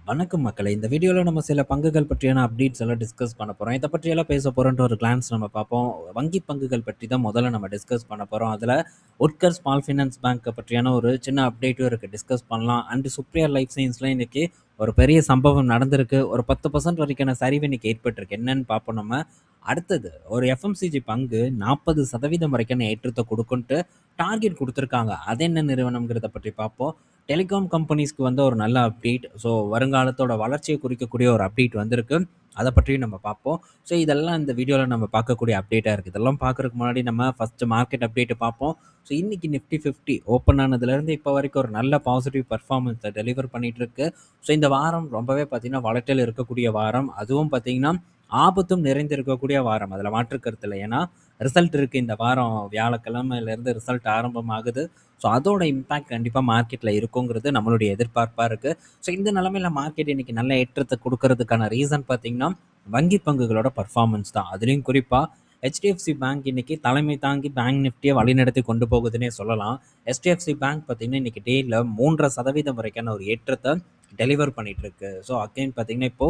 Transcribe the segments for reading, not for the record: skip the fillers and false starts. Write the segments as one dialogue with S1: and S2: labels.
S1: வணக்கம் மக்களே. இந்த வீடியோல நம்ம சில பங்குகள் பற்றியான அப்டேட்ஸ் எல்லாம் டிஸ்கஸ் பண்ண போறோம். இத பற்றியெல்லாம் பேச போறோம்ன்ற ஒரு கிளான்ஸ் நம்ம பார்ப்போம். வங்கி பங்குகள் பற்றி தான் முதல்ல நம்ம டிஸ்கஸ் பண்ண போறோம். அதுல உட்கர் ஸ்மால் ஃபைனான்ஸ் பேங்க்க பற்றியான ஒரு சின்ன அப்டேட்டும் இருக்கு. டிஸ்கஸ் பண்ணலாம். அண்ட் சுப்ரியா லைஃப் சயன்ஸ்ல இன்னைக்கு ஒரு பெரிய சம்பவம் நடந்திருக்கு. ஒரு 10% வரைக்கான சரிவு இன்னைக்கு ஏற்பட்டிருக்கு. என்னன்னு பார்ப்போம் நம்ம. அடுத்தது ஒரு எஃப்எம்சிஜி பங்கு 40% வரைக்கான ஏற்றத்த குடுக்குன்ட்டு டார்கெட் குடுத்திருக்காங்க. அது என்ன நிறுவனம்ங்கிறத பற்றி பார்ப்போம். டெலிகாம் கம்பெனிஸ்க்கு வந்து ஒரு நல்ல அப்டேட். ஸோ வருங்காலத்தோட வளர்ச்சியை குறிக்கக்கூடிய ஒரு அப்டேட் வந்திருக்கு. அதை பற்றியும் நம்ம பார்ப்போம். ஸோ இதெல்லாம் இந்த வீடியோவில் நம்ம பார்க்கக்கூடிய அப்டேட்டாக இருக்குது. இதெல்லாம் பார்க்கறதுக்கு முன்னாடி நம்ம ஃபர்ஸ்ட் மார்க்கெட் அப்டேட் பார்ப்போம். ஸோ இன்னைக்கு நிஃப்டி 50 ஓப்பன் ஆனதுலேருந்து இப்போ வரைக்கும் ஒரு நல்ல பாசிட்டிவ் பர்ஃபார்மன்ஸை டெலிவர் பண்ணிட்டு இருக்கு. ஸோ இந்த வாரம் ரொம்பவே பார்த்தீங்கன்னா வாலட்டைல் இருக்கக்கூடிய வாரம். அதுவும் பார்த்தீங்கன்னா ஆபத்தும் நிறைந்திருக்கக்கூடிய வாரம். அதில் மாற்று கருத்து இல்லை. ஏன்னா ரிசல்ட் இருக்குது. இந்த வாரம் வியாழக்கிழமையிலேருந்து ரிசல்ட் ஆரம்பமாகுது. ஸோ அதோட இம்பேக்ட் கண்டிப்பாக மார்க்கெட்டில் இருக்குங்கிறது நம்மளுடைய எதிர்பார்ப்பாக இருக்குது. ஸோ இந்த நிலமையில் மார்க்கெட் இன்னைக்கு நல்ல ஏற்றத்தை கொடுக்கறதுக்கான ரீசன் பார்த்தீங்கன்னா வங்கி பங்குகளோட பர்ஃபார்மன்ஸ் தான். அதுலேயும் குறிப்பாக ஹெச்டிஎஃப்சி பேங்க் இன்னைக்கு தலைமை தாங்கி பேங்க் நிஃப்டியை வழிநடத்தி கொண்டு போகுதுன்னே சொல்லலாம். ஹெச்டிஎஃப்சி பேங்க் பார்த்தீங்கன்னா இன்னைக்கு டேயில் 3.5% வரைக்கான ஒரு ஏற்றத்தை டெலிவர் பண்ணிட்டு இருக்கு. ஸோ அகைன் பார்த்தீங்கன்னா இப்போ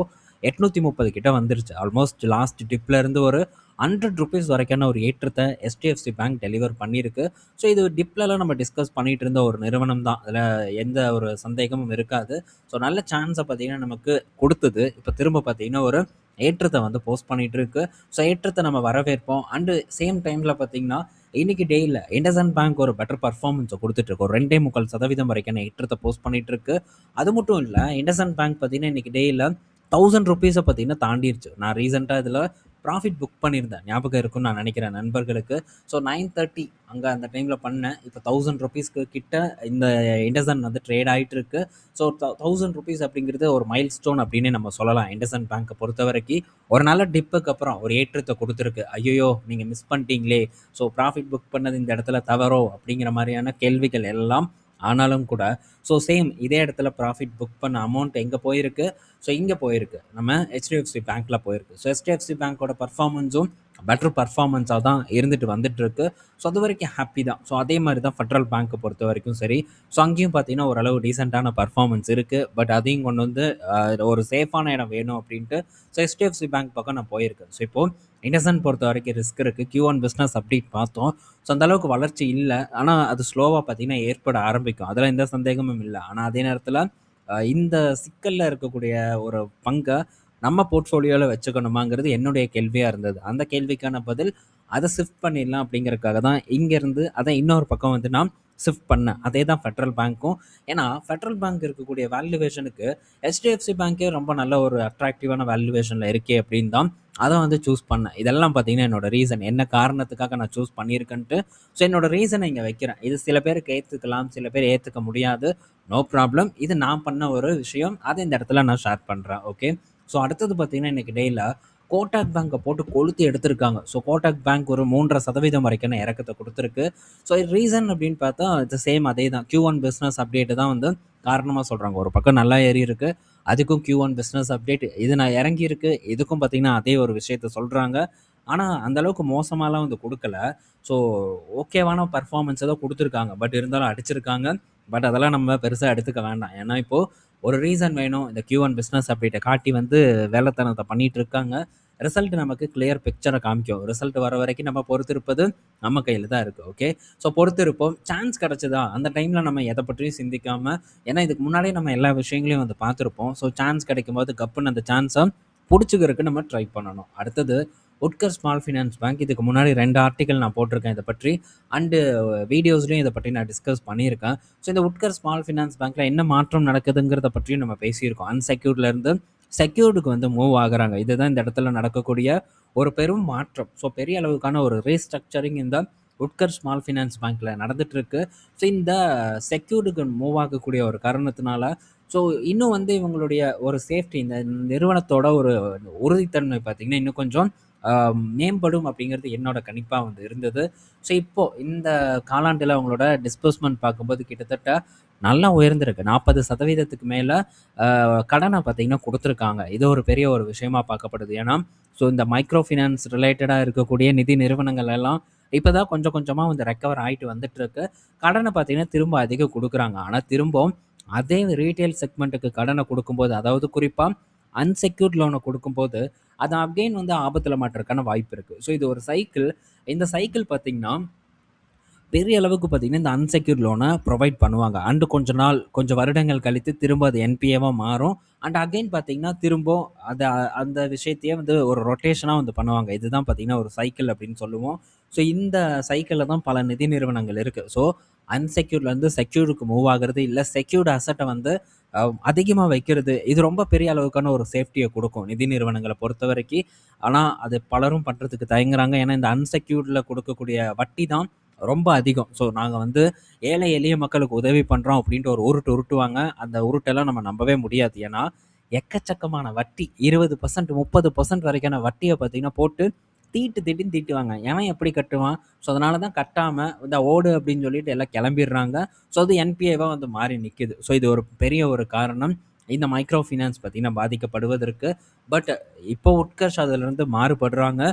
S1: 830 கிட்ட வந்துருச்சு. ஆல்மோஸ்ட் லாஸ்ட் டிப்ல இருந்து ஒரு ₹100 வரைக்கான ஒரு ஏற்றத்தை எஸ்டிஎஃப்சி பேங்க் டெலிவர் பண்ணியிருக்கு. ஸோ இது டிப்லலாம் நம்ம டிஸ்கஸ் பண்ணிட்டு இருந்த ஒரு நிறுவனம் தான். அதில் எந்த ஒரு சந்தேகமும் இருக்காது. ஸோ நல்ல சான்ஸை பார்த்தீங்கன்னா நமக்கு கொடுத்தது. இப்போ திரும்ப பார்த்தீங்கன்னா ஒரு ஏற்றத்தை வந்து போஸ்ட் பண்ணிட்டு இருக்கு. ஸோ ஏற்றத்தை நம்ம வரவேற்போம். அண்டு சேம் டைமில் பார்த்தீங்கன்னா இன்னைக்கு டேயில் இண்டஸ்இண்ட் பேங்க் ஒரு பெட்டர் பர்ஃபார்மன்ஸை கொடுத்துட்டு இருக்கு. ஒரு 2.25% வரைக்கான ஏற்றத்தை போஸ்ட் பண்ணிட்டு இருக்கு. அது மட்டும் இல்லை, இண்டஸ்இண்ட் பேங்க் பார்த்தீங்கன்னா இன்னைக்கு டேயில் ₹1000 பார்த்தீங்கன்னா தாண்டிருச்சு. நான் ரீசெண்டாக இதில் ப்ராஃபிட் புக் பண்ணியிருந்தேன். ஞாபகம் இருக்குன்னு நான் நினைக்கிறேன் நண்பர்களுக்கு. ஸோ 9:30 அங்கே அந்த டைமில் பண்ணேன். இப்போ ₹1000 கிட்ட இந்த இண்டஸ்இண்ட் வந்து ட்ரேட் ஆகிட்டு இருக்கு. ஸோ ₹1000 அப்படிங்கிறது ஒரு மைல் ஸ்டோன் அப்படின்னு நம்ம சொல்லலாம். இண்டஸ்இண்ட் பேங்க்கை பொறுத்த வரைக்கும் ஒரு நல்ல டிப்புக்கு அப்புறம் ஒரு ஏற்றத்தை கொடுத்துருக்கு. ஐயோ நீங்கள் மிஸ் பண்ணிட்டீங்களே, ஸோ ப்ராஃபிட் புக் பண்ணது இந்த இடத்துல தவறோ அப்படிங்கிற மாதிரியான கேள்விகள் எல்லாம் ஆனாலும் கூட ஸோ சேம் இதே இடத்துல ப்ராஃபிட் புக் பண்ண அமௌண்ட் எங்கே போயிருக்கு? ஸோ இங்கே போயிருக்கு, நம்ம ஹெச்டிஎஃப்சி பேங்க்கில் போயிருக்கு. ஸோ ஹெச்டிஎஃப்சி பேங்க்கோட பர்ஃபார்மன்ஸும் பெட்டர் பர்ஃபார்மன்ஸாக தான் இருந்துட்டு வந்துட்டு இருக்கு. ஸோ அது வரைக்கும் ஹாப்பி தான். ஸோ அதே மாதிரி தான் ஃபெட்ரல் பேங்க்கை பொறுத்த வரைக்கும் சரி. ஸோ அங்கேயும் பார்த்தீங்கன்னா ஓரளவு டீசெண்டான பர்ஃபார்மன்ஸ் இருக்குது. பட் அதையும் கொண்டு வந்து ஒரு சேஃபான இடம் வேணும் அப்படின்ட்டு ஸோ ஹெச்டிஎஃப்சி பேங்க் பக்கம் நான் போயிருக்கேன். ஸோ இப்போது இண்டஸ்இண்ட் பொறுத்த வரைக்கும் ரிஸ்க் இருக்குது. Q1 பிஸ்னஸ் அப்டேட் பார்த்தோம். ஸோ அந்த அளவுக்கு வளர்ச்சி இல்லை. ஆனால் அது ஸ்லோவாக பார்த்தீங்கன்னா ஏற்பட ஆரம்பிக்கும். அதில் எந்த சந்தேகமும் இல்லை. ஆனால் அதே நேரத்தில் இந்த சிக்கலில் இருக்கக்கூடிய ஒரு பங்கை நம்ம போர்ட்ஃபோலியோவில் வச்சுக்கணுமாங்கிறது என்னுடைய கேள்வியாக இருந்தது. அந்த கேள்விக்கான பதில் அதை ஷிஃப்ட் பண்ணிடலாம் அப்படிங்கிறதுக்காக தான் இங்கேருந்து அதை இன்னொரு பக்கம் வந்து நான் ஷிஃப்ட் பண்ணேன். அதே தான் ஃபெட்ரல் பேங்க்கும். ஏன்னா ஃபெட்ரல் பேங்க் இருக்கக்கூடிய வேல்யூவேஷனுக்கு ஹெச்டிஎஃப்சி பேங்க்கே ரொம்ப நல்ல ஒரு அட்ராக்டிவான வேல்யூவேஷனில் இருக்கே அப்படின்னு தான் அதை வந்து சூஸ் பண்ணேன். இதெல்லாம் பார்த்தீங்கன்னா என்னோட ரீசன் என்ன காரணத்துக்காக நான் சூஸ் பண்ணியிருக்கேன்ட்டு. ஸோ என்னோட ரீசனை இங்கே வைக்கிறேன். இது சில பேருக்கு ஏற்றுக்கலாம், சில பேர் ஏற்றுக்க முடியாது. No problem. இது நான் பண்ண ஒரு விஷயம். அதை இந்த இடத்துல நான் ஷேர் பண்ணுறேன். ஓகே. ஸோ அடுத்தது பார்த்தீங்கன்னா இன்னைக்கு டேயில் கோட்டாக் பேங்கை போட்டு கொளுத்தி எடுத்திருக்காங்க. ஸோ கோட்டாக் பேங்க் ஒரு 3.5% வரைக்கான இறக்கத்தை கொடுத்துருக்கு. ஸோ ரீசன் அப்படின்னு பார்த்தா இது சேம் அதே தான். Q1 பிஸ்னஸ் அப்டேட்டு தான் வந்து காரணமாக சொல்கிறாங்க. ஒரு பக்கம் நல்லா ஏறி இருக்கு, அதுக்கும் Q1 பிஸ்னஸ் அப்டேட் இது நான் இறங்கி இருக்கு, இதுக்கும் பார்த்தீங்கன்னா அதே ஒரு விஷயத்த சொல்கிறாங்க. ஆனால் அந்தளவுக்கு மோசமாலாம் வந்து கொடுக்கல. ஸோ ஓகேவான பர்ஃபார்மன்ஸை தான் கொடுத்துருக்காங்க. பட் இருந்தாலும் அடிச்சிருக்காங்க. பட் அதெல்லாம் நம்ம பெருசாக எடுத்துக்க வேண்டாம். ஏன்னா இப்போது ஒரு ரீசன் வேணும். இந்த Q1 பிஸ்னஸ் அப்டேட்டை காட்டி வந்து வேலைத்தனத்தை பண்ணிட்டு இருக்காங்க. ரிசல்ட் நமக்கு கிளியர் பிக்சரை காமிக்கும். ரிசல்ட் வர வரைக்கும் நம்ம பொறுத்திருப்பது நம்ம கையில் தான் இருக்குது. ஓகே. ஸோ பொறுத்திருப்போம். சான்ஸ் கிடச்சிதா அந்த டைமில் நம்ம எதை பற்றியும் சிந்திக்காமல், ஏன்னா இதுக்கு முன்னாடியே நம்ம எல்லா விஷயங்களையும் வந்து பார்த்துருப்போம். ஸோ சான்ஸ் கிடைக்கும் போது கப்புன்னு அந்த சான்ஸை பிடிச்சிக்கிறதுக்கு நம்ம ட்ரை பண்ணணும். அடுத்தது உட்கர் ஸ்மால் ஃபினான்ஸ் பேங்க். இதுக்கு முன்னாடி 2 ஆர்டிக்கல் நான் போட்டிருக்கேன் இதை பற்றி. அண்டு வீடியோஸ்லையும் இதை பற்றி நான் டிஸ்கஸ் பண்ணியிருக்கேன். ஸோ இந்த உட்கர் ஸ்மால் ஃபினான்ஸ் பேங்க்கில் என்ன மாற்றம் நடக்குதுங்கிறத பற்றியும் நம்ம பேசியிருக்கோம். அன்செக்யூர்ட்லேருந்து செக்யூர்டுக்கு வந்து மூவ் ஆகுறாங்க. இதுதான் இந்த இடத்துல நடக்கக்கூடிய ஒரு பெரும் மாற்றம். ஸோ பெரிய அளவுக்கான ஒரு ரீஸ்ட்ரக்சரிங் இந்த உட்கர் ஸ்மால் ஃபினான்ஸ் பேங்க்கில் நடந்துகிட்ருக்கு. ஸோ இந்த செக்யூர்டுக்கு மூவ் ஆகக்கூடிய ஒரு காரணத்தினால ஸோ இன்னும் வந்து இவங்களுடைய ஒரு சேஃப்டி, இந்த நிறுவனத்தோட ஒரு உறுதித்தன்மை பார்த்திங்கன்னா இன்னும் கொஞ்சம் மேம்படும் அப்படிங்கிறது என்னோட கணிப்பாக வந்து இருந்தது. ஸோ இப்போது இந்த காலாண்டில் அவங்களோட டிஸ்பர்ஸ்மெண்ட் பார்க்கும்போது கிட்டத்தட்ட நல்லா உயர்ந்திருக்கு. 40%க்கு மேலே கடனை பார்த்திங்கன்னா கொடுத்துருக்காங்க. இது ஒரு பெரிய ஒரு விஷயமா பார்க்கப்படுது. ஏன்னா ஸோ இந்த மைக்ரோ ஃபினான்ஸ் ரிலேட்டடாக இருக்கக்கூடிய நிதி நிறுவனங்கள் எல்லாம் இப்போ தான் கொஞ்சம் கொஞ்சமாக வந்து ரெக்கவர் ஆகிட்டு வந்துட்டு இருக்கு. கடனை பார்த்திங்கன்னா திரும்ப அதிகம் கொடுக்குறாங்க. ஆனால் திரும்பவும் அதே ரீட்டெயில் செக்மெண்ட்டுக்கு கடனை கொடுக்கும்போது, அதாவது குறிப்பா அன்செக்யூர்ட் லோன கொடுக்கும்போது, அது அகைன் வந்து ஆபத்துல மாட்டுறதுக்கான வாய்ப்பு இருக்கு. ஸோ இது ஒரு சைக்கிள். இந்த சைக்கிள் பார்த்தீங்கன்னா, பெரிய அளவுக்கு பார்த்தீங்கன்னா, இந்த அன்செக்யூர்ட் லோன ப்ரொவைட் பண்ணுவாங்க. அண்ட் கொஞ்ச நாள், கொஞ்சம் வருடங்கள் கழித்து திரும்ப அது என்பிஏவா மாறும். அண்ட் அகைன் பார்த்தீங்கன்னா, திரும்ப அத அந்த விஷயத்தையே வந்து ஒரு ரொட்டேஷனா வந்து பண்ணுவாங்க. இதுதான் பார்த்தீங்கன்னா, ஒரு சைக்கிள் அப்படின்னு சொல்லுவோம். ஸோ இந்த சைக்கிள்ல தான் பல நிதி நிறுவனங்கள் இருக்கு. ஸோ அன்செக்யூர்ட்லேருந்து செக்யூர்டுக்கு மூவ் ஆகுறது, இல்ல செக்யூர்ட் அசெட்ட வந்து அதிகமா வைக்கிறது. இது ரொம்ப பெரிய அளவுக்கான ஒரு சேஃப்டிய குடுக்கும், நிதி நிறுவனங்கள பொறுத்தவரைக்கும். ஆனா, அது பலரும் பண்றதுக்கு தயங்குறாங்க. ஏன்னா, இந்த அன்செக்யூர்ட்ல குடுக்கக்கூடிய வட்டி தான் ரொம்ப அதிகம். ஸோ நாங்க வந்து ஏழை எளிய மக்களுக்கு உதவி பண்றோம் அப்படின்ட்டு ஒரு உருட்டு உருட்டுவாங்க. அந்த உருட்டெல்லாம் நம்ம நம்பவே முடியாது. ஏன்னா, எக்கச்சக்கமான வட்டி 20% 30% வரைக்கான வட்டிய பார்த்தீங்கன்னா, போட்டு தீட்டு தீட்டுன்னு தீட்டுவாங்க. எவன் எப்படி கட்டுவான்? ஸோ அதனால தான் கட்டாம இந்த ஓடு அப்படின்னு சொல்லிட்டு எல்லாம் கிளம்பிடுறாங்க. ஸோ அது என்பிஏவா வந்து மாறி நிக்குது. ஸோ இது ஒரு பெரிய ஒரு காரணம். இந்த மைக்ரோ ஃபினான்ஸ் பார்த்தீங்கன்னா பாதிக்கப்படுவதற்கு. பட் இப்போ உட்கர்ஷ் அதிலிருந்து மாறுபடுறாங்க.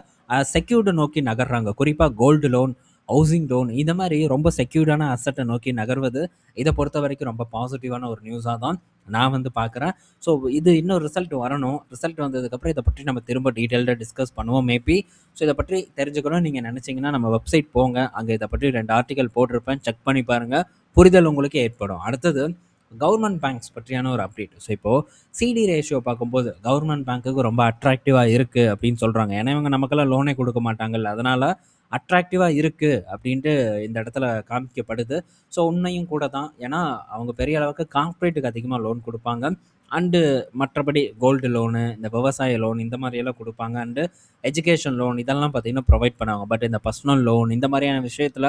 S1: செக்யூர்டு நோக்கி நகர்றாங்க. குறிப்பா கோல்டு லோன், ஹவுசிங் லோன் இந்த மாரி ரொம்ப செக்யூர்டான அசெட்ட நோக்கி நகர்வது, இத பொறுத்தவரைக்கும் ரொம்ப பாசிட்டிவான ஒரு நியூஸா தான் நான் வந்து பார்க்குறேன். ஸோ இது இன்னும் ரிசல்ட் வரணும். ரிசல்ட் வந்ததுக்கப்புறம் இத பற்றி நம்ம திரும்ப டீட்டெயில்டா டிஸ்கஸ் பண்ணுவோம் மேபி. ஸோ இத பற்றி தெரிஞ்சுக்கணும்னு நீங்க நினைச்சீங்கன்னா, நம்ம வெப்சைட் போங்க. அங்க இத பற்றி 2 ஆர்டிக்கல் போட்டிருப்பேன். செக் பண்ணி பாருங்க. புரிதல் உங்களுக்கு ஏற்படும். அடுத்தது கவர்மெண்ட் பேங்க்ஸ் பற்றியான ஒரு அப்டேட். ஸோ இப்போ சிடி ரேஷியோ பார்க்கும்போது கவர்மெண்ட் பேங்க்குக்கு ரொம்ப அட்ராக்டிவா இருக்கு அப்படின்னு சொல்றாங்க. ஏன்னா இவங்க நமக்கெல்லாம் லோனே கொடுக்க மாட்டாங்கல்ல. அதனால அட்ராக்டிவா இருக்கு அப்படின்ட்டு இந்த இடத்துல காமிக்கப்படுது. ஸோ உண்மையும் கூட தான். ஏன்னா அவங்க பெரிய அளவுக்கு கார்ப்பரேட்டுக்கு அதிகமா லோன் குடுப்பாங்க. அண்டு மற்றபடி கோல்டு லோனு, இந்த விவசாய லோன் இந்த மாரியெல்லாம் குடுப்பாங்க. அண்டு எஜுகேஷன் லோன் இதெல்லாம் பார்த்தீங்கன்னா ப்ரொவைட் பண்ணுவாங்க. பட் இந்த பர்சனல் லோன் இந்த மாரியான விஷயத்துல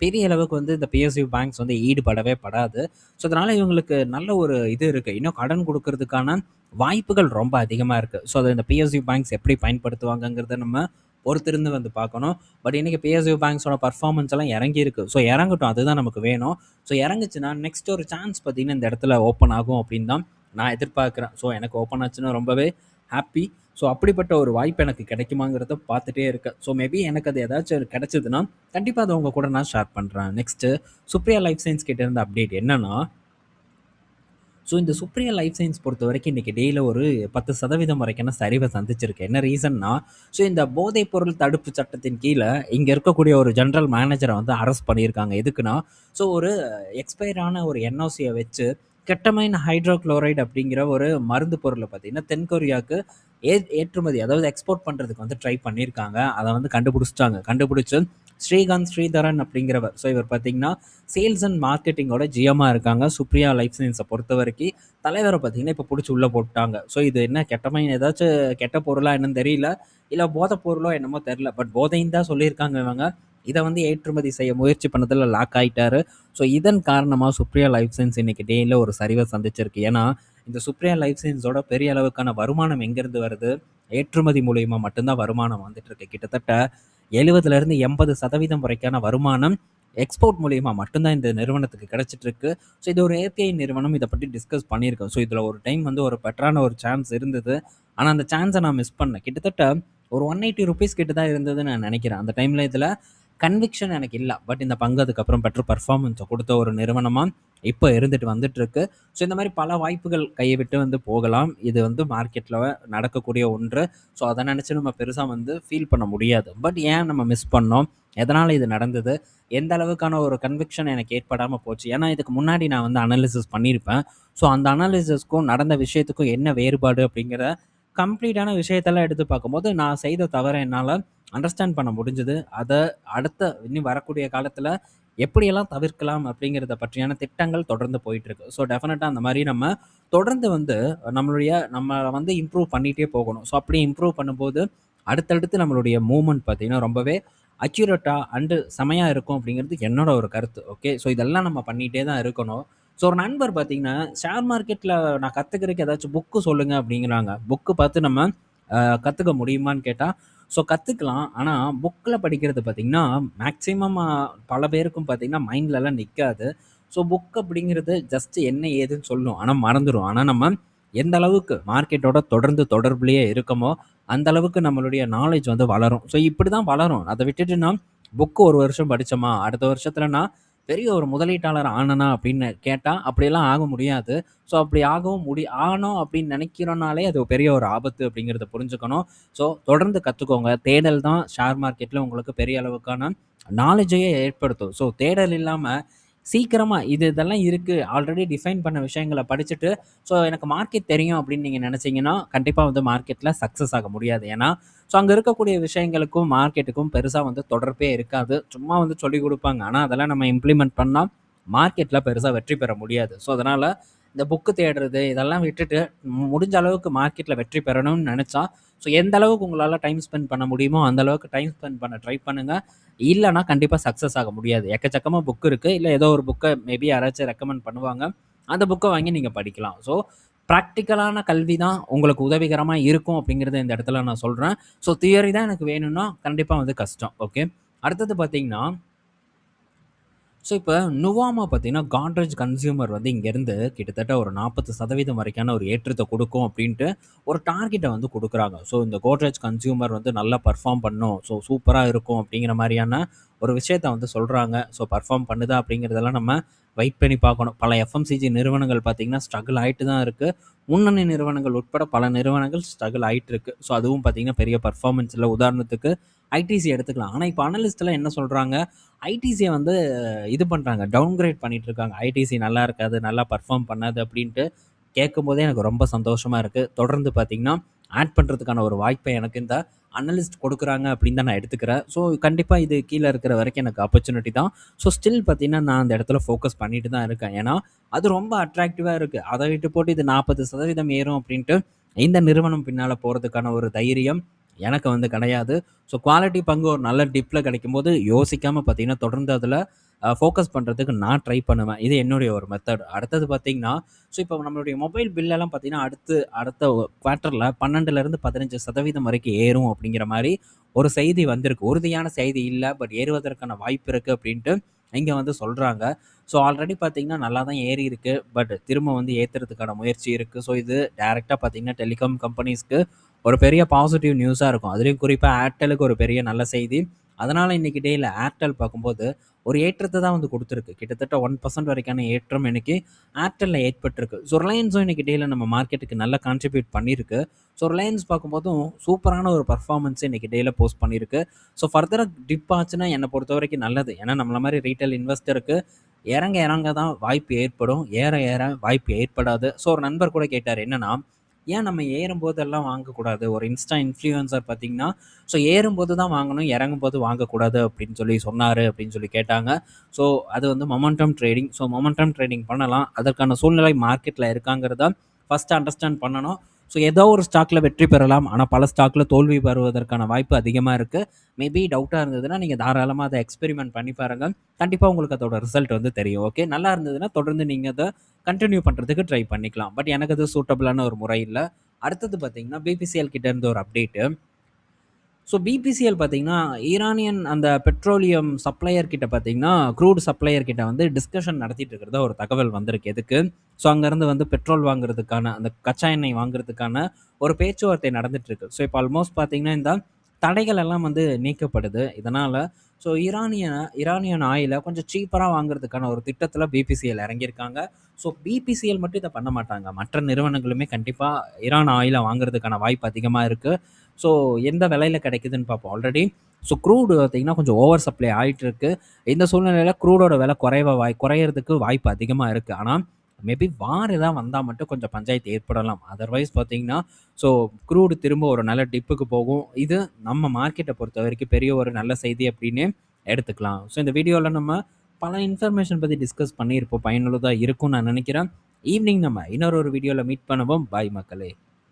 S1: பெரிய அளவுக்கு வந்து இந்த பிஎஸ்யூ பேங்க்ஸ் வந்து ஈடுபடவே படாது. ஸோ அதனால இவங்களுக்கு நல்ல ஒரு இது இருக்கு. இன்னும் கடன் குடுக்கறதுக்கான வாய்ப்புகள் ரொம்ப அதிகமா இருக்கு. ஸோ அத இந்த பிஎஸ்யூ பேங்க்ஸ் எப்படி பயன்படுத்துவாங்கங்கிறத நம்ம பொறுத்திருந்து வந்து பார்க்கணும். பட் இன்னைக்கு பிஎஸ்யூ பேங்க்ஸோட பெர்ஃபார்மன்ஸ் எல்லாம் இறங்கியிருக்கு. ஸோ இறங்கட்டும். அதுதான் நமக்கு வேணும். ஸோ இறங்குச்சுன்னா நெக்ஸ்ட் ஒரு சான்ஸ் பார்த்தீங்கன்னா, இந்த இடத்துல ஓப்பன் ஆகும் அப்படின்னு தான் நான் எதிர்பார்க்குறேன். ஸோ எனக்கு ஓப்பன் ஆச்சுன்னா ரொம்பவே ஹாப்பி. ஸோ அப்படிப்பட்ட ஒரு வாய்ப்பு எனக்கு கிடைக்குமாங்கிறத பார்த்துட்டே இருக்கேன். ஸோ மேபி எனக்கு அது ஏதாச்சும் கிடைச்சதுன்னா, கண்டிப்பா அத உங்க கூட நான் ஷேர் பண்றேன். நெக்ஸ்ட்டு சுப்ரியா லைஃப் சயன்ஸ் கிட்ட இருந்த அப்டேட் என்னன்னா, ஸோ இந்த சுப்ரியா லைஃப் சயன்ஸ் பொறுத்தவரைக்கும் இன்னைக்கு டேல ஒரு 10% வரைக்கான சரிவை சந்திச்சிருக்கு. என்ன ரீசன்னா, ஸோ இந்த போதைப் பொருள் தடுப்பு சட்டத்தின் கீழ இங்க இருக்கக்கூடிய ஒரு ஜெனரல் மேனேஜர வந்து அரெஸ்ட் பண்ணியிருக்காங்க. எதுக்குன்னா, ஸோ ஒரு எக்ஸ்பயர் ஆன ஒரு என்ஓசிய வச்சு கெட்டமைன் ஹைட்ரோகுளோரைடு அப்படிங்கிற ஒரு மருந்து பொருள பார்த்தீங்கன்னா, தென் கொரியாவுக்கு ஏற்றுமதி அதாவது எக்ஸ்போர்ட் பண்றதுக்கு வந்து ட்ரை பண்ணியிருக்காங்க. அத வந்து கண்டுபிடிச்சுட்டாங்க. கண்டுபிடிச்சு ஸ்ரீகாந்த் ஸ்ரீதரன் அப்படிங்கிறவர். ஸோ இவர் பார்த்தீங்கன்னா, சேல்ஸ் அண்ட் மார்க்கெட்டிங்கோட ஜிஎம்மா இருக்காங்க. சுப்ரியா லைஃப் சயன்ஸ பொறுத்தவரைக்கும் தலைவர பார்த்தீங்கன்னா, இப்போ புடிச்சு உள்ள போட்டுட்டாங்க. ஸோ இது என்ன கெட்டமைன் ஏதாச்சும் கெட்ட பொருளா என்னன்னு தெரியல. இல்ல போதைப் பொருளோ என்னமோ தெரியல. பட் போதைன்னு தான் சொல்லியிருக்காங்க இவங்க. இத வந்து ஏற்றுமதி செய்ய முயற்சி பண்ணதுல லாக் ஆயிட்டாரு. ஸோ இதன் காரணமா சுப்ரியா லைஃப் சயன்ஸ் இன்னைக்கு டேல ஒரு சரிவை சந்திச்சிருக்கு. ஏன்னா, இந்த சுப்ரியா லைஃப் சயன்ஸோட பெரிய அளவுக்கான வருமானம் எங்கேருந்து வருது? ஏற்றுமதி மூலியமா மட்டும் தான் வருமானம் வந்துட்டு இருக்கு. கிட்டத்தட்ட 70லேருந்து 80% வரைக்கான வருமானம் எக்ஸ்போர்ட் மூலியமா மட்டும் தான் இந்த நிறுவனத்துக்கு கிடைச்சிட்டு இருக்கு. ஸோ இது ஒரு ஏபிஐ நிறுவனம். இத பத்தி டிஸ்கஸ் பண்ணியிருக்கோம். ஸோ இதுல ஒரு டைம் வந்து ஒரு பெட்டரான ஒரு சான்ஸ் இருந்தது. ஆனா அந்த சான்ஸ நான் மிஸ் பண்ணேன். கிட்டத்தட்ட ஒரு ₹180 கிட்ட தான் இருந்ததுன்னு நான் நினைக்கிறேன். அந்த டைம்ல இதுல கன்விக்ஷன் எனக்கு இல்ல. பட் இந்த பங்கு அதுக்கப்புறம் பெட்டர் பெர்ஃபார்மன்ஸ குடுத்த ஒரு நிறுவனமா இப்ப இருந்துட்டு வந்துட்டு இருக்கு. ஸோ இந்த மாரி பல வாய்ப்புகள் கைய விட்டு வந்து போகலாம். இது வந்து மார்க்கெட்ல நடக்கக்கூடிய ஒன்று. ஸோ அத நினைச்சு நம்ம பெருசா வந்து ஃபீல் பண்ண முடியாது. பட் ஏன் நம்ம மிஸ் பண்ணோம்? எதனால இது நடந்தது? எந்த அளவுக்கான ஒரு கன்விக்ஷன் எனக்கு ஏற்படாம போச்சு? ஏன்னா இதுக்கு முன்னாடி நான் வந்து அனலைசிஸ் பண்ணியிருப்பேன். ஸோ அந்த அனலைசிஸ்க்கும் நடந்த விஷயத்துக்கும் என்ன வேறுபாடு அப்படிங்கிற கம்ப்ளீட்டான விஷயத்தெல்லாம் எடுத்து பார்க்கும்போது, நான் செய்த தவற என்னால அண்டர்ஸ்டாண்ட் பண்ண முடிஞ்சது. அத அடுத்த இனி வரக்கூடிய காலத்துல எப்படியெல்லாம் தவிர்க்கலாம் அப்படிங்கிறத பற்றியான திட்டங்கள் தொடர்ந்து போயிட்டு இருக்கு. ஸோ டெஃபினட்டா அந்த மாரி நம்ம தொடர்ந்து வந்து நம்ம வந்து இம்ப்ரூவ் பண்ணிட்டே போகணும். ஸோ அப்படி இம்ப்ரூவ் பண்ணும்போது, அடுத்தடுத்து நம்மளுடைய மூவ்மெண்ட் பார்த்தீங்கன்னா, ரொம்பவே அக்யூரேட்டா அண்டு செமையா இருக்கும் அப்படிங்கிறது என்னோட ஒரு கருத்து. ஓகே. ஸோ இதெல்லாம் நம்ம பண்ணிட்டே தான் இருக்கணும். ஸோ ஒரு நண்பர் பார்த்தீங்கன்னா, ஷேர் மார்க்கெட்ல நான் கத்துக்கிறதுக்கு ஏதாச்சும் புக்கு சொல்லுங்க அப்படிங்கிறாங்க. புக்கு பார்த்து நம்ம கத்துக்க முடியுமான்னு கேட்டா, ஸோ கத்துக்கலாம். ஆனா புக்ல படிக்கிறது பார்த்தீங்கன்னா, மேக்ஸிமம் பல பேருக்கும் பார்த்தீங்கன்னா மைண்ட்லலாம் நிக்காது. ஸோ புக் அப்படிங்கிறது ஜஸ்ட் என்ன ஏதுன்னு சொல்லும். ஆனா மறந்துரும். ஆனா நம்ம எந்த அளவுக்கு மார்க்கெட்டோட தொடர்ந்து தொடர்புலயே இருக்கமோ, அந்த அளவுக்கு நம்மளுடைய நாலேட்ஜ் வந்து வளரும். ஸோ இப்படிதான் வளரும். அத விட்டுட்டு நான் புக் 1 வருஷம் படிச்சோமா, அடுத்த வருஷத்துல நான் பெரிய ஒரு முதலீட்டாளர் ஆனனா அப்படின்னு கேட்டா, அப்படியெல்லாம் ஆக முடியாது. ஸோ அப்படி ஆகவும் ஆனோம் அப்படின்னு நினைக்கிறோம்னாலே அது ஒரு பெரிய ஒரு ஆபத்து அப்படிங்கிறத புரிஞ்சுக்கணும். ஸோ தொடர்ந்து கத்துக்கோங்க. தேடல் தான் ஷேர் மார்க்கெட்ல உங்களுக்கு பெரிய அளவுக்கான நாலேட்ஜையே ஏற்படுத்தும். ஸோ தேடல் இல்லாம சீக்கிரமா இதெல்லாம் இருக்கு. ஆல்ரெடி டிஃபைன் பண்ண விஷயங்கள படிச்சுட்டு, ஸோ எனக்கு மார்க்கெட் தெரியும் அப்படின்னு நீங்க நினைச்சீங்கன்னா, கண்டிப்பா வந்து மார்க்கெட்ல சக்சஸ் ஆக முடியாது. ஏன்னா, ஸோ அங்க இருக்கக்கூடிய விஷயங்களுக்கும், மார்க்கெட்டுக்கும் பெருசா வந்து தொடர்பே இருக்காது. சும்மா வந்து சொல்லிக் குடுப்பாங்க. ஆனா, அதெல்லாம் நம்ம இம்ப்ளிமெண்ட் பண்ணா, மார்க்கெட்ல பெருசா வெற்றி பெற முடியாது. ஸோ அதனால இந்த புக்கு தேடுறது இதெல்லாம் விட்டுட்டு, முடிஞ்ச அளவுக்கு மார்க்கெட்ல வெற்றி பெறணும்னு நெனச்சா, ஸோ எந்த அளவுக்கு உங்களால டைம் ஸ்பெண்ட் பண்ண முடியுமோ, அந்த அளவுக்கு டைம் ஸ்பெண்ட் பண்ண ட்ரை பண்ணுங்க. இல்லன்னா கண்டிப்பா சக்சஸ் ஆக முடியாது. எக்கச்சக்கமா புக் இருக்கு. இல்ல ஏதோ ஒரு புக்க மேபி யாராச்சும் ரெக்கமெண்ட் பண்ணுவாங்க. அந்த புக்க வாங்கி நீங்க படிக்கலாம். ஸோ பிராக்டிகலான கல்வி தான் உங்களுக்கு உதவிகரமா இருக்கும் அப்படிங்கிறத இந்த இடத்துல நான் சொல்றேன். ஸோ தியரி தான் எனக்கு வேணும்னா கண்டிப்பா வந்து கஷ்டம். ஓகே. அடுத்தது பார்த்தீங்கன்னா, ஸோ இப்ப நுவாமா பார்த்தீங்கன்னா, காட்ரேஜ் கன்சியூமர் வந்து இங்கேருந்து கிட்டத்தட்ட ஒரு 40% வரைக்கான ஒரு ஏற்றத்த குடுக்கும் அப்டின்ட்டு ஒரு டார்கெட்ட வந்து குடுக்குறாங்க. ஸோ இந்த கோட்ரேஜ் கன்சியூமர் வந்து நல்லா பெர்ஃபார்ம் பண்ணும். ஸோ சூப்பரா இருக்கும் அப்டிங்கிற மாரியான ஒரு விஷயத்த வந்து சொல்றாங்க. ஸோ பெர்ஃபார்ம் பண்ணுதா அப்டிங்கிறதெல்லாம் நம்ம வெயிட் பண்ணி பார்க்கணும். பல எஃப்எம்சிஜி நிறுவனங்கள் பார்த்தீங்கன்னா, ஸ்ட்ரகிள் ஆயிட்டு தான் இருக்கு. முன்னணி நிறுவனங்கள் உட்பட பல நிறுவனங்கள் ஸ்ட்ரகிள் ஆயிட்டு இருக்கு. ஸோ அதுவும் பார்த்தீங்கன்னா, பெரிய பெர்ஃபார்மன்ஸ் இல்ல. உதாரணத்துக்கு ஐடிசி எடுத்துக்கலாம். ஆனா இப்ப அனலிஸ்ட்லாம் என்ன சொல்றாங்க, ஐடிசிய வந்து இது பண்றாங்க. டவுன்கிரேட் பண்ணிட்டு இருக்காங்க. ஐடிசி நல்லா இருக்காது, நல்லா பெர்ஃபார்ம் பண்ணாது அப்டின்ட்டு கேட்கும்போதே எனக்கு ரொம்ப சந்தோஷமா இருக்கு. தொடர்ந்து பார்த்தீங்கன்னா, ஆட் பண்றதுக்கான ஒரு வாய்ப்ப எனக்கு இந்த அனலிஸ்ட் கொடுக்குறாங்க அப்படின்னு தான் நான் எடுத்துக்கிறேன். ஸோ கண்டிப்பா இது கீழ இருக்கிற வரைக்கும் எனக்கு ஆப்பர்ச்சுனிட்டி தான். ஸோ ஸ்டில் பார்த்தீங்கன்னா, நான் அந்த இடத்துல ஃபோக்கஸ் பண்ணிட்டு தான் இருக்கேன். ஏன்னா, அது ரொம்ப அட்ராக்டிவா இருக்கு. அத விட்டு போட்டு இது 40% ஏறும் அப்படின்ட்டு இந்த நிறுவனம் பின்னால போறதுக்கான ஒரு தைரியம் எனக்கு வந்து கிடையாது. ஸோ குவாலிட்டி பங்கு ஒரு நல்ல டிப்ல கிடைக்கும்போது யோசிக்காம பார்த்தீங்கன்னா, தொடர்ந்து அதில ஃபோக்கஸ் பண்றதுக்கு நான் ட்ரை பண்ணுவேன். இது என்னுடைய ஒரு மெத்தட். அடுத்தது பார்த்தீங்கன்னா, ஸோ இப்போ நம்மளுடைய மொபைல் பில்லெல்லாம் பார்த்தீங்கன்னா, அடுத்த குவார்ட்டர்ல 12லருந்து 15% வரைக்கும் ஏறும் அப்படிங்கிற மாரி ஒரு செய்தி வந்திருக்கு. உறுதியான செய்தி இல்ல. பட் ஏறுவதற்கான வாய்ப்பு இருக்கு அப்படின்ட்டு இங்க வந்து சொல்றாங்க. ஸோ ஆல்ரெடி பார்த்தீங்கன்னா, நல்லா தான் ஏறியிருக்கு. பட் திரும்ப வந்து ஏத்துறதுக்கான முயற்சி இருக்கு. ஸோ இது டைரக்ட்டா பார்த்தீங்கன்னா, டெலிகாம் கம்பெனிஸ்க்கு ஒரு பெரிய பாசிட்டிவ் நியூஸா இருக்கும். அதிலயும் குறிப்பா ஏர்டெலுக்கு ஒரு பெரிய நல்ல செய்தி. அதனால இன்னைக்கு டேல ஏர்டெல் பார்க்கும்போது ஒரு ஏற்றத்த தான் வந்து குடுத்துருக்கு. கிட்டத்தட்ட 1% வரைக்கான ஏற்றம் இன்னைக்கு ஏர்டெல்ல ஏற்பட்டிருக்கு. ஸோ ரிலையன்ஸும் இன்னைக்கு டேல நம்ம மார்க்கெட்டுக்கு நல்லா கான்ட்ரிபியூட் பண்ணியிருக்கு. ஸோ ரிலையன்ஸ் பார்க்கும்போதும் சூப்பரான ஒரு பெர்ஃபார்மன்ஸ் இன்னைக்கு டேல போஸ்ட் பண்ணியிருக்கு. ஸோ ஃபர்தரா டிப் ஆச்சுன்னா என்ன பொறுத்தவரைக்கும் நல்லது. ஏன்னா நம்மள மாரி ரீட்டெயில் இன்வெஸ்டருக்கு இறங்க இறங்க தான் வாய்ப்பு ஏற்படும். ஏற ஏற வாய்ப்பு ஏற்படாது. ஸோ ஒரு நண்பர் கூட கேட்டாரு. என்னன்னா, ஏன் நம்ம ஏறும்போதெல்லாம் வாங்கக்கூடாது? ஒரு இன்ஸ்டா இன்ஃப்ளூயன்சர் பார்த்தீங்கன்னா, ஸோ ஏறும்போது தான் வாங்கணும், இறங்கும்போது வாங்கக்கூடாது அப்படின்னு சொல்லி சொன்னாரு அப்படின்னு சொல்லி கேட்டாங்க. ஸோ அது வந்து momentum trading. So momentum trading பண்ணலாம். அதற்கான சூழ்நிலை மார்க்கெட்ல இருக்காங்கிறத ஃபர்ஸ்ட் அண்டர்ஸ்டாண்ட் பண்ணணும். ஸோ ஏதோ ஒரு ஸ்டாக்ல வெற்றி பெறலாம். ஆனா பல ஸ்டாக்ல தோல்வி வருவதற்கான வாய்ப்பு அதிகமா இருக்கு. மேபி டவுட்டா இருந்ததுன்னா, நீங்க தாராளமா அத எக்ஸ்பெரிமென்ட் பண்ணி பாருங்க. கண்டிப்பா உங்களுக்கு அதோட ரிசல்ட் வந்து தெரியும். ஓகே. நல்லா இருந்ததுன்னா, தொடர்ந்து நீங்க அத கன்டின்யூ பண்றதுக்கு ட்ரை பண்ணிக்கலாம். பட் எனக்கு அது சூட்டபிளான ஒரு முறை இல்ல. அடுத்தது பார்த்தீங்கன்னா, பிபிசிஎல் கிட்ட இருந்து ஒரு அப்டேட்டு. ஸோ பிபிசிஎல் பார்த்தீங்கன்னா, ஈரானியன் அந்த பெட்ரோலியம் சப்ளையர் கிட்ட பார்த்தீங்கன்னா, க்ரூட் சப்ளையர் கிட்ட வந்து டிஸ்கஷன் நடத்திட்டு இருக்கிறதா ஒரு தகவல் வந்திருக்கு. எதுக்கு? ஸோ அங்கருந்து வந்து பெட்ரோல் வாங்குறதுக்கான, அந்த கச்சா எண்ணெய் வாங்குறதுக்கான ஒரு பேச்சுவார்த்தை நடந்துட்டு இருக்கு. ஸோ இப்போ ஆல்மோஸ்ட் பார்த்தீங்கன்னா, இந்த தடைகள் எல்லாம் வந்து நீக்கப்படுது. இதனால ஸோ ஈரானியன் ஆயில கொஞ்சம் சீப்பரா வாங்குறதுக்கான ஒரு திட்டத்தில பிபிசிஎல் இறங்கியிருக்காங்க. ஸோ பிபிசிஎல் மட்டும் இத பண்ண மாட்டாங்க. மற்ற நிறுவனங்களுமே கண்டிப்பா ஈரான் ஆயில வாங்குறதுக்கான வாய்ப்பு அதிகமா இருக்கு. ஸோ எந்த விலையில கிடைக்குதுன்னு பார்ப்போம். ஆல்ரெடி ஸோ க்ரூட் பார்த்தீங்கன்னா, கொஞ்சம் ஓவர் சப்ளை ஆயிட்டு இருக்கு. இந்த சூழ்நிலையில க்ரூடோட விலை குறையறதுக்கு வாய்ப்பு அதிகமா இருக்கு. ஆனா, மேபி வார் ஏதாவது வந்தா மட்டும் கொஞ்சம் பஞ்சாயத்து ஏற்படலாம். அதர்வைஸ் பார்த்தீங்கன்னா, ஸோ க்ரூட் திரும்ப ஒரு நல்ல டிப்புக்கு போகும். இது நம்ம மார்க்கெட்ட பொறுத்தவரைக்கும் பெரிய ஒரு நல்ல செய்தி அப்படின்னு எடுத்துக்கலாம். ஸோ இந்த வீடியோல நம்ம பல இன்ஃபர்மேஷன் பத்தி டிஸ்கஸ் பண்ணியிருப்போம். பயனுள்ளதா இருக்கும்னு நான் நினைக்கிறேன். ஈவினிங் நம்ம இன்னொரு வீடியோல மீட் பண்ணுவோம். பாய் மக்களே!